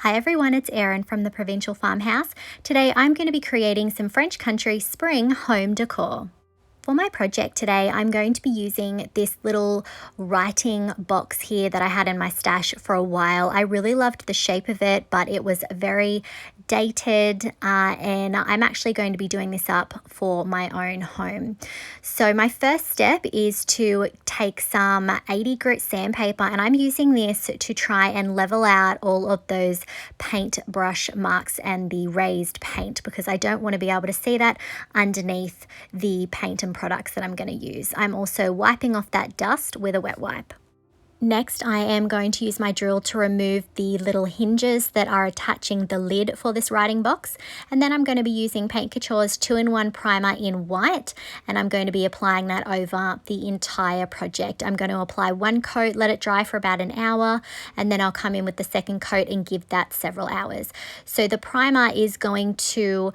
Hi everyone, it's Erin from the Provincial Farmhouse. Today I'm going to be creating some French Country Spring Home Decor. For my project today, I'm going to be using this little writing box here that I had in my stash for a while. I really loved the shape of it, but it was very dated, and I'm actually going to be doing this up for my own home. So my first step is to take some 80 grit sandpaper, and I'm using this to try and level out all of those paint brush marks and the raised paint, because I don't want to be able to see that underneath the paint and products that I'm going to use. I'm also wiping off that dust with a wet wipe. Next, I am going to use my drill to remove the little hinges that are attaching the lid for this writing box. And then I'm going to be using Paint Couture's 2-in-1 primer in white, and I'm going to be applying that over the entire project. I'm going to apply one coat, let it dry for about an hour, and then I'll come in with the second coat and give that several hours. So the primer is going to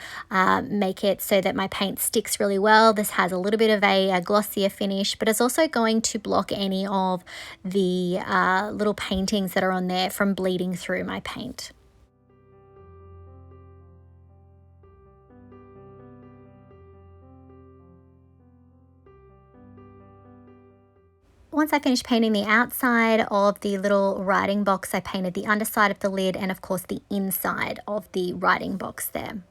make it so that my paint sticks really well. This has a little bit of a glossier finish, but it's also going to block any of the little paintings that are on there from bleeding through my paint. Once I finished painting the outside of the little writing box, I painted the underside of the lid and of course the inside of the writing box there.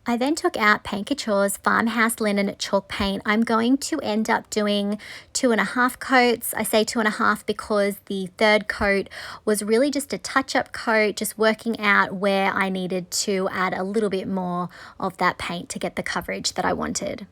I then took out Paint Couture's Farmhouse Linen Chalk Paint. I'm going to end up doing 2.5 coats. I say 2.5 because the third coat was really just a touch-up coat, just working out where I needed to add a little bit more of that paint to get the coverage that I wanted.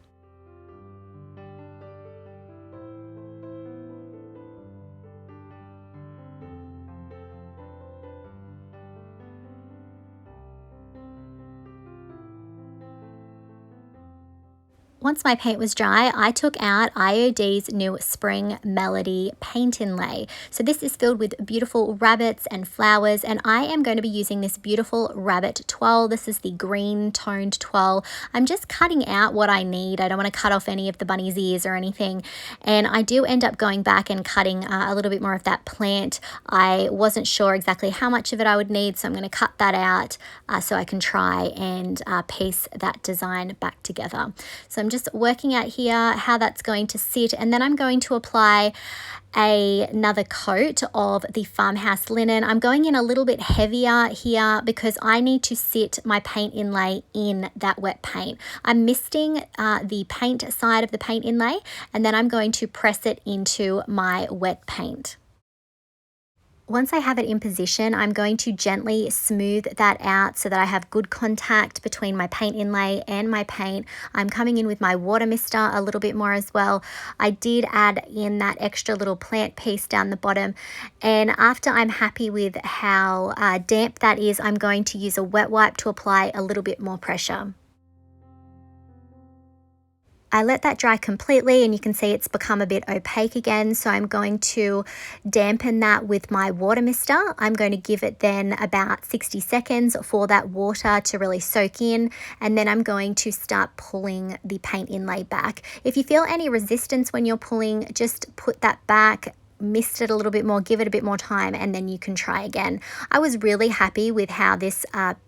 Once my paint was dry, I took out IOD's new Spring Melody Paint Inlay. So this is filled with beautiful rabbits and flowers, and I am going to be using this beautiful rabbit twirl. This is the green toned twirl. I'm just cutting out what I need. I don't want to cut off any of the bunny's ears or anything. And I do end up going back and cutting a little bit more of that plant. I wasn't sure exactly how much of it I would need, so I'm going to cut that out so I can try and piece that design back together. So I'm just working out here how that's going to sit, and then I'm going to apply another coat of the Farmhouse Linen. I'm going in a little bit heavier here because I need to sit my paint inlay in that wet paint. I'm misting the paint side of the paint inlay, and then I'm going to press it into my wet paint. Once I have it in position, I'm going to gently smooth that out so that I have good contact between my paint inlay and my paint. I'm coming in with my water mister a little bit more as well. I did add in that extra little plant piece down the bottom, and after I'm happy with how damp that is, I'm going to use a wet wipe to apply a little bit more pressure. I let that dry completely, and you can see it's become a bit opaque again, so I'm going to dampen that with my water mister. I'm going to give it then about 60 seconds for that water to really soak in, and then I'm going to start pulling the paint inlay back. If you feel any resistance when you're pulling, just put that back, mist it a little bit more, give it a bit more time, and then you can try again. I was really happy with how this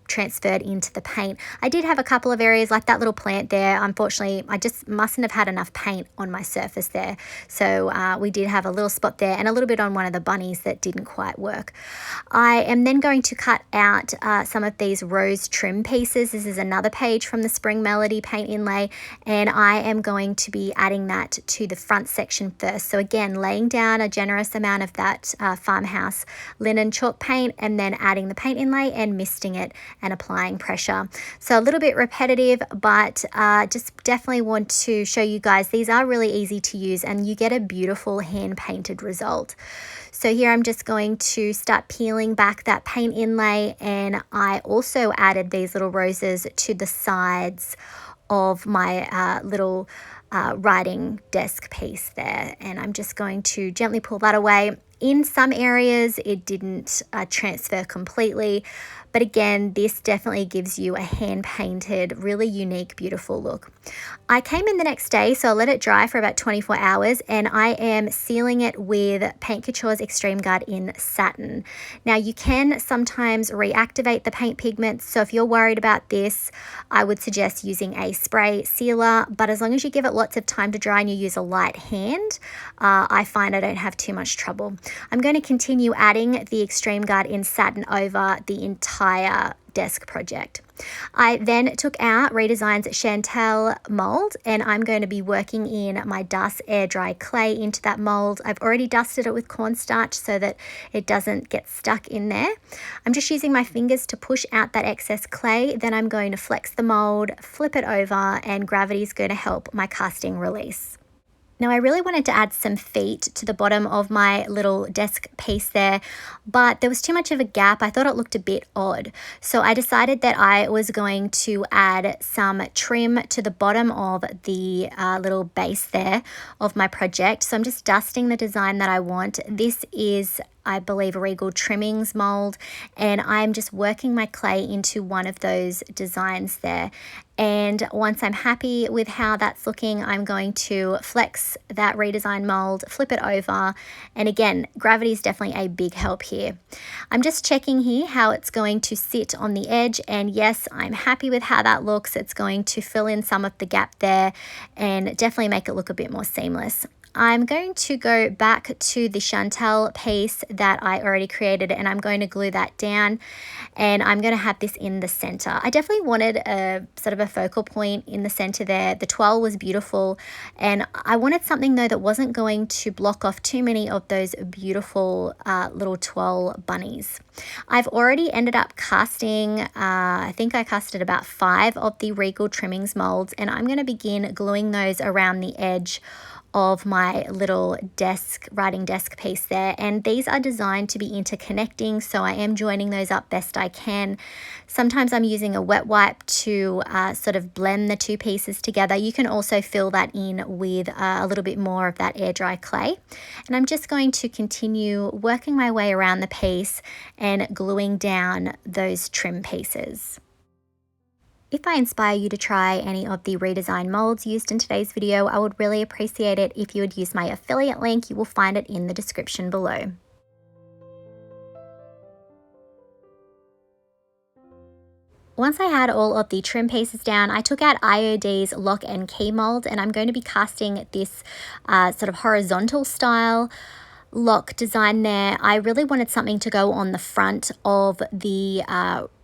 transferred into the paint. I did have a couple of areas like that little plant there. Unfortunately, I just mustn't have had enough paint on my surface there. So we did have a little spot there and a little bit on one of the bunnies that didn't quite work. I am then going to cut out some of these rose trim pieces. This is another page from the Spring Melody paint inlay, and I am going to be adding that to the front section first. So again, laying down a generous amount of that Farmhouse Linen Chalk paint, and then adding the paint inlay and misting it and applying pressure. So a little bit repetitive, but just definitely want to show you guys these are really easy to use, and you get a beautiful hand painted result. So here I'm just going to start peeling back that paint inlay, and I also added these little roses to the sides of my little writing desk piece there, and I'm just going to gently pull that away. In some areas, it didn't transfer completely. But again, this definitely gives you a hand-painted, really unique, beautiful look. I came in the next day, so I let it dry for about 24 hours, and I am sealing it with Paint Couture's Extreme Guard in Satin. Now, you can sometimes reactivate the paint pigments, so if you're worried about this, I would suggest using a spray sealer, but as long as you give it lots of time to dry and you use a light hand, I find I don't have too much trouble. I'm going to continue adding the Extreme Guard in Satin over the entire desk project. I then took out Redesign's Chantel mold, and I'm going to be working in my dust air dry clay into that mold. I've already dusted it with cornstarch so that it doesn't get stuck in there. I'm just using my fingers to push out that excess clay. Then I'm going to flex the mold, flip it over, and gravity is going to help my casting release. Now, I really wanted to add some feet to the bottom of my little desk piece there, but there was too much of a gap. I thought it looked a bit odd. So I decided that I was going to add some trim to the bottom of the little base there of my project. So I'm just dusting the design that I want. This is, I believe, a Regal Trimmings mold, and I'm just working my clay into one of those designs there. And once I'm happy with how that's looking, I'm going to flex that Redesign mold, flip it over, and again, gravity is definitely a big help here. I'm just checking here how it's going to sit on the edge, and yes, I'm happy with how that looks. It's going to fill in some of the gap there and definitely make it look a bit more seamless. I'm going to go back to the Chantel piece that I already created, and I'm going to glue that down, and I'm going to have this in the center. I definitely wanted a sort of a focal point in the center there. The twirl was beautiful, and I wanted something though that wasn't going to block off too many of those beautiful little twirl bunnies. I've already ended up casting, I think I casted about 5 of the Regal Trimmings molds, and I'm going to begin gluing those around the edge of my little writing desk piece there, and these are designed to be interconnecting, so I am joining those up best I can. Sometimes I'm using a wet wipe to sort of blend the two pieces together. You can also fill that in with a little bit more of that air dry clay, and I'm just going to continue working my way around the piece and gluing down those trim pieces. If I inspire you to try any of the Redesign molds used in today's video, I would really appreciate it if you would use my affiliate link. You will find it in the description below. Once I had all of the trim pieces down, I took out IOD's Lock and Key mold, and I'm going to be casting this sort of horizontal style lock design there. I really wanted something to go on the front of the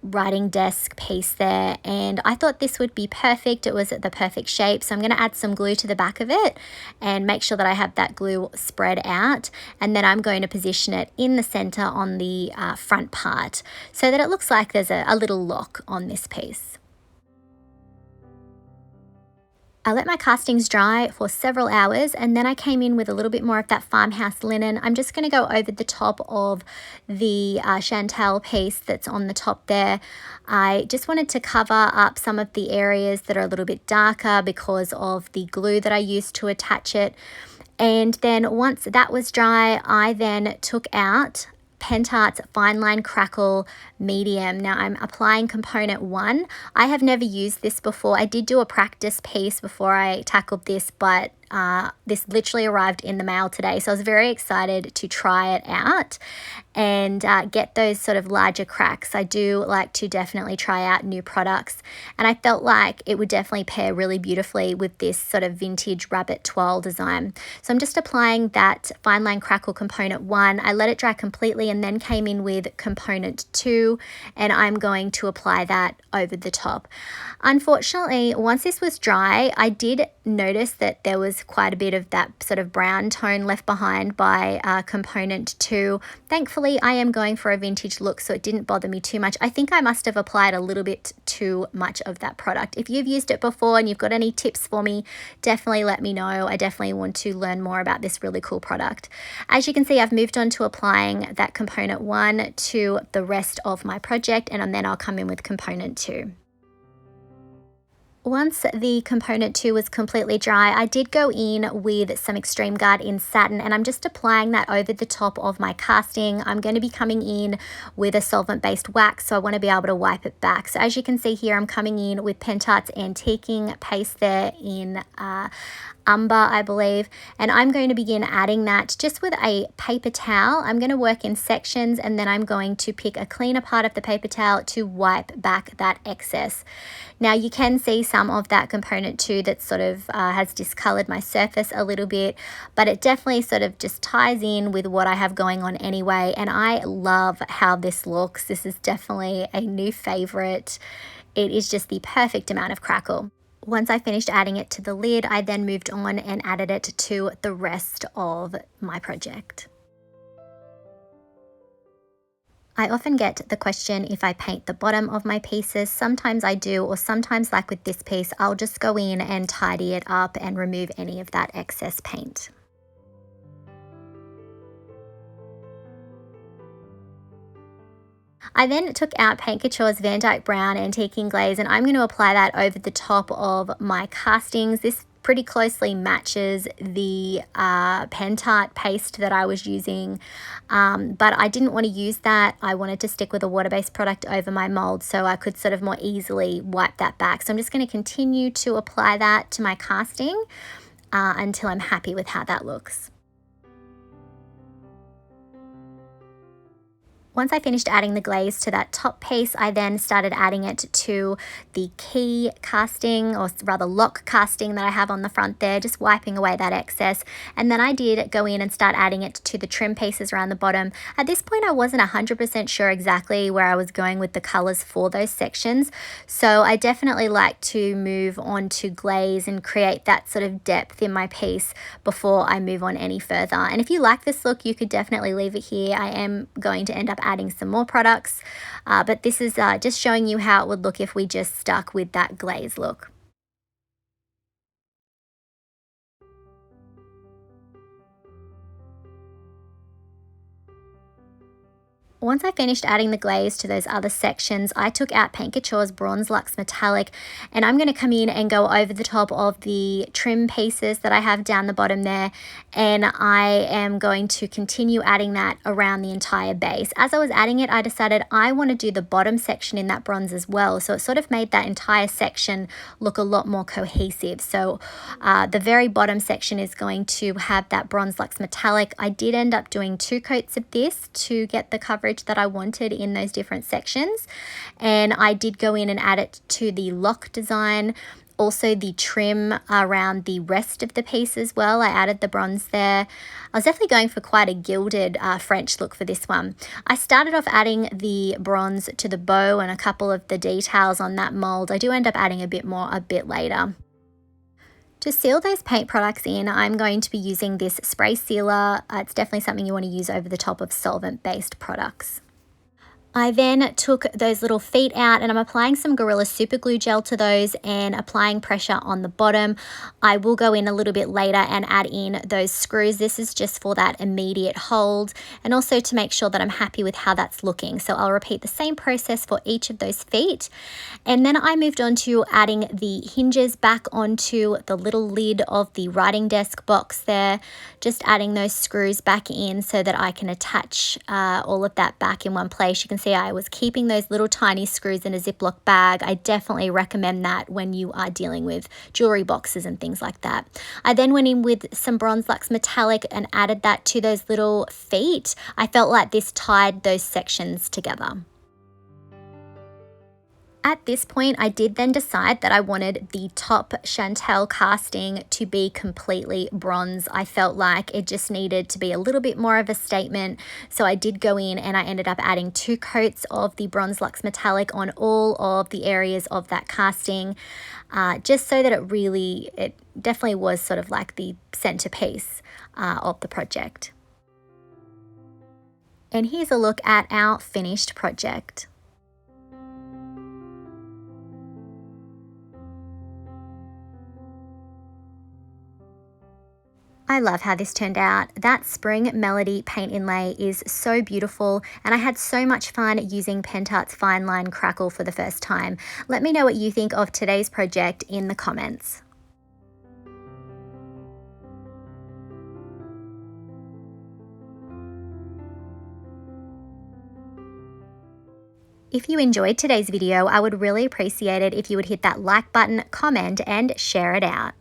writing desk piece there, and I thought this would be perfect. It was the perfect shape, so I'm going to add some glue to the back of it and make sure that I have that glue spread out, and then I'm going to position it in the center on the front part so that it looks like there's a little lock on this piece. I let my castings dry for several hours, and then I came in with a little bit more of that Farmhouse linen. I'm just going to go over the top of the Chantel piece that's on the top there. I just wanted to cover up some of the areas that are a little bit darker because of the glue that I used to attach it. And then once that was dry, I then took out Pentart's Fine Line Crackle medium. Now I'm applying component 1. I have never used this before. I did do a practice piece before I tackled this, but this literally arrived in the mail today, so I was very excited to try it out and get those sort of larger cracks. I do like to definitely try out new products, and I felt like it would definitely pair really beautifully with this sort of vintage rabbit twirl design. So I'm just applying that Fine Line Crackle component 1. I let it dry completely and then came in with component 2, and I'm going to apply that over the top. Unfortunately, once this was dry, I did notice that there was quite a bit of that sort of brown tone left behind by component 2. Thankfully, I am going for a vintage look, so it didn't bother me too much. I think I must have applied a little bit too much of that product. If you've used it before and you've got any tips for me, definitely let me know. I definitely want to learn more about this really cool product. As you can see, I've moved on to applying that component 1 to the rest of my project, and then I'll come in with component 2. Once the component 2 was completely dry, I did go in with some Extreme Guard in Satin, and I'm just applying that over the top of my casting. I'm going to be coming in with a solvent-based wax, so I want to be able to wipe it back. So as you can see here, I'm coming in with Pentart's Antiquing paste there in Umber, I believe, and I'm going to begin adding that just with a paper towel. I'm going to work in sections, and then I'm going to pick a cleaner part of the paper towel to wipe back that excess. Now you can see some of that component too that sort of has discolored my surface a little bit, but it definitely sort of just ties in with what I have going on anyway, and I love how this looks. This is definitely a new favorite. It is just the perfect amount of crackle. Once I finished adding it to the lid, I then moved on and added it to the rest of my project. I often get the question if I paint the bottom of my pieces. Sometimes I do, or sometimes like with this piece, I'll just go in and tidy it up and remove any of that excess paint. I then took out Paint Couture's Van Dyke Brown Antiquing Glaze, and I'm going to apply that over the top of my castings. This pretty closely matches the Pentart paste that I was using, but I didn't want to use that. I wanted to stick with a water-based product over my mold so I could sort of more easily wipe that back. So I'm just going to continue to apply that to my casting until I'm happy with how that looks. Once I finished adding the glaze to that top piece, I then started adding it to the key casting, or rather lock casting that I have on the front there, just wiping away that excess. And then I did go in and start adding it to the trim pieces around the bottom. At this point, I wasn't 100% sure exactly where I was going with the colors for those sections. So I definitely like to move on to glaze and create that sort of depth in my piece before I move on any further. And if you like this look, you could definitely leave it here. I am going to end up adding some more products, but this is just showing you how it would look if we just stuck with that glaze look. Once I finished adding the glaze to those other sections, I took out Paint Couture's Bronze Luxe Metallic, and I'm going to come in and go over the top of the trim pieces that I have down the bottom there, and I am going to continue adding that around the entire base. As I was adding it, I decided I want to do the bottom section in that bronze as well, so it sort of made that entire section look a lot more cohesive. So the very bottom section is going to have that Bronze Luxe Metallic. I did end up doing 2 coats of this to get the coverage that I wanted in those different sections, and I did go in and add it to the lock design, also the trim around the rest of the piece as well. I added the bronze there. I was definitely going for quite a gilded French look for this one. I started off adding the bronze to the bow and a couple of the details on that mold. I do end up adding a bit more a bit later. To seal those paint products in, I'm going to be using this spray sealer. It's definitely something you want to use over the top of solvent-based products. I then took those little feet out and I'm applying some Gorilla Super Glue Gel to those and applying pressure on the bottom. I will go in a little bit later and add in those screws. This is just for that immediate hold and also to make sure that I'm happy with how that's looking. So I'll repeat the same process for each of those feet. And then I moved on to adding the hinges back onto the little lid of the writing desk box there. Just adding those screws back in so that I can attach all of that back in one place. You can see I was keeping those little tiny screws in a Ziploc bag. I definitely recommend that when you are dealing with jewelry boxes and things like that. I then went in with some Bronze Luxe Metallic and added that to those little feet. I felt like this tied those sections together. At this point, I did then decide that I wanted the top Chantel casting to be completely bronze. I felt like it just needed to be a little bit more of a statement. So I did go in and I ended up adding 2 coats of the Bronze Luxe Metallic on all of the areas of that casting, just so that it definitely was sort of like the centerpiece of the project. And here's a look at our finished project. I love how this turned out. That Spring Melody paint inlay is so beautiful, and I had so much fun using Pentart's Fine Line Crackle for the first time. Let me know what you think of today's project in the comments. If you enjoyed today's video, I would really appreciate it if you would hit that like button, comment, and share it out.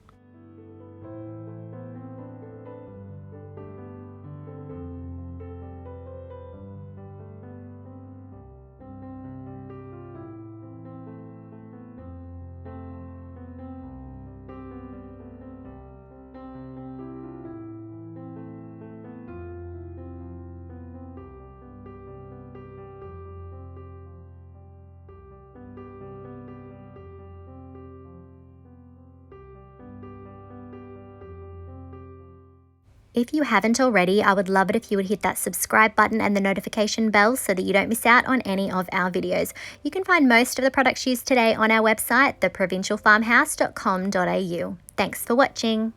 If you haven't already, I would love it if you would hit that subscribe button and the notification bell so that you don't miss out on any of our videos. You can find most of the products used today on our website, theprovincialfarmhouse.com.au. Thanks for watching.